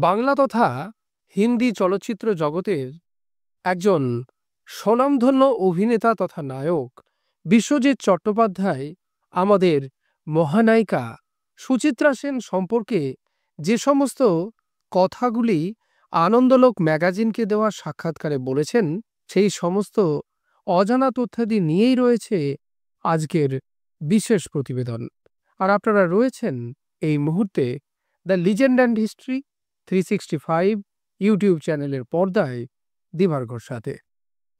বাংলা তথা হিন্দি চলচ্চিত্র জগতের একজন স্বনামধন্য অভিনেতা তথা নায়ক বিশ্বজিৎ চট্টোপাধ্যায় আমাদের মহানায়িকা সুচিত্রা সেন সম্পর্কে যে সমস্ত কথাগুলি আনন্দলোক ম্যাগাজিনকে দেওয়া সাক্ষাৎকারে বলেছেন, সেই সমস্ত অজানা তথ্যাদি নিয়েই রয়েছে আজকের বিশেষ প্রতিবেদন। আর আপনারা রয়েছেন এই মুহূর্তে the legend and history 365 YouTube চ্যানেলের পর্দায় দিবার্গর সাথে।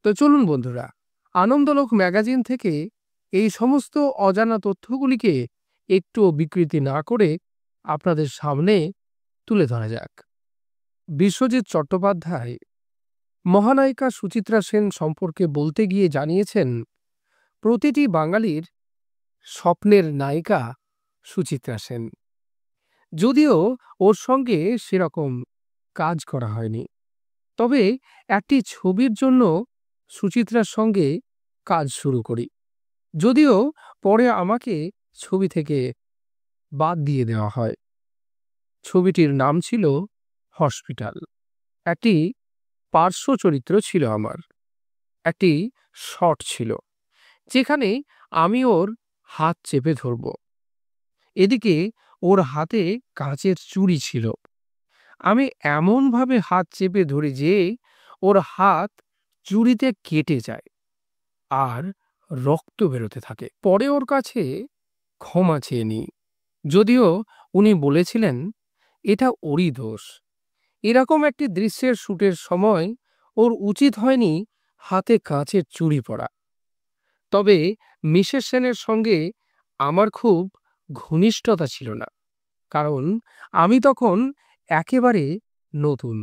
তো চলুন বন্ধুরা, আনন্দলোক ম্যাগাজিন থেকে এই সমস্ত অজানা তথ্যগুলিকে একটুও বিকৃতি না করে আপনাদের সামনে তুলে ধরা যাক। বিশ্বজিৎ চট্টোপাধ্যায় মহানায়িকা সুচিত্রা সেন সম্পর্কে বলতে গিয়ে জানিয়েছেন, প্রতিটি বাঙালির স্বপ্নের নায়িকা সুচিত্রা সেন। যদিও ওর সঙ্গে সেরকম কাজ করা হয়নি, তবে একটি ছবির জন্য সুচিত্রার সঙ্গে কাজ শুরু করি। যদিও পরে আমাকে ছবি থেকে বাদ দিয়ে দেওয়া হয়। ছবিটির নাম ছিল হসপিটাল। একটি পার্শ্ব চরিত্র ছিল আমার। একটি শট ছিল যেখানে আমি ওর হাত চেপে ধরব। এদিকে ওর হাতে কাঁচের চুড়ি ছিল। আমি এমনভাবে হাত চেপে ধরি যে ওর হাত চুড়িতে কেটে যায় আর রক্ত বেরোতে থাকে। পরে ওর কাছে ক্ষমা চেয়ে নিই, যদিও উনি বলেছিলেন এটা ওরই দোষ। এরকম একটি দৃশ্যের শ্যুটের সময় ওর উচিত হয়নি হাতে কাঁচের চুড়ি পরা। তবে মিসেস সেনের সঙ্গে আমার খুব ঘনিষ্ঠতা ছিল না, কারণ আমি তখন একেবারে নতুন।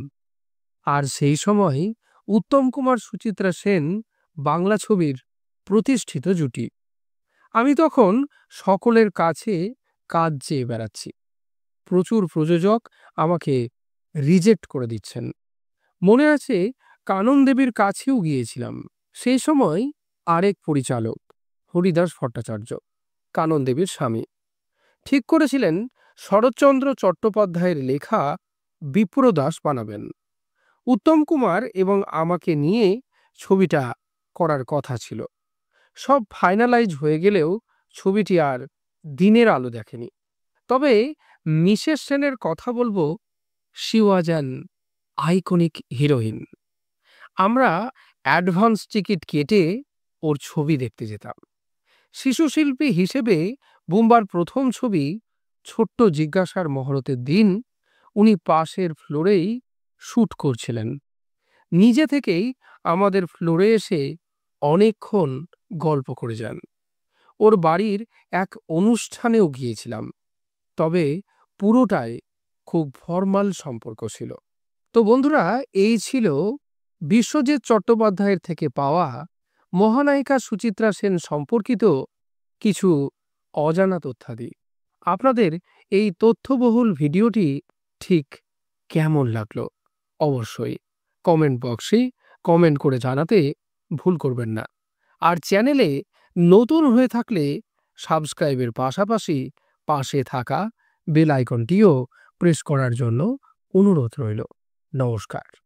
আর সেই সময় উত্তম কুমার সুচিত্রা সেন বাংলা ছবির প্রতিষ্ঠিত জুটি। আমি তখন সকলের কাছে কাজ চেয়ে বেড়াচ্ছি। প্রচুর প্রযোজক আমাকে রিজেক্ট করে দিচ্ছেন। মনে আছে কানন দেবীর কাছেও গিয়েছিলাম। সেই সময় আরেক পরিচালক হরিদাস ভট্টাচার্য, কানন দেবীর স্বামী, ঠিক করেছিলেন শরৎচন্দ্র চট্টোপাধ্যায়ের লেখা বিপ্রদাস বানাবেন। উত্তম কুমার এবং আমাকে নিয়ে ছবিটা করার কথা ছিল। সব ফাইনালাইজ হয়ে গেলেও ছবিটি আর দিনের আলো দেখেনি। তবে মিসেস সেনের কথা বলবো, she was an iconic heroine. আমরা অ্যাডভান্স টিকিট কেটে ওর ছবি দেখতে যেতাম। শিশুশিল্পী হিসেবে বুম্বার প্রথম ছবি ছোট্ট জিজ্ঞাসার মহরতের দিন উনি পাশের ফ্লোরেই শ্যুট করছিলেন। নিজে থেকেই আমাদের ফ্লোরে এসে অনেকক্ষণ গল্প করে যান। ওর বাড়ির এক অনুষ্ঠানেও গিয়েছিলাম, তবে পুরোটাই খুব ফর্মাল সম্পর্ক ছিল। তো বন্ধুরা, এই ছিল বিশ্বজিৎ চট্টোপাধ্যায়ের থেকে পাওয়া মহানায়িকা সুচিত্রা সেন সম্পর্কিত কিছু অজানা তথ্যাদি। আপনাদের এই তথ্যবহুল ভিডিওটি ঠিক কেমন লাগলো অবশ্যই কমেন্ট বক্সে কমেন্ট করে জানাতে ভুল করবেন না। আর চ্যানেলে নতুন হয়ে থাকলে সাবস্ক্রাইবের পাশাপাশি পাশে থাকা বেল আইকনটিও প্রেস করার জন্য অনুরোধ রইল। নমস্কার।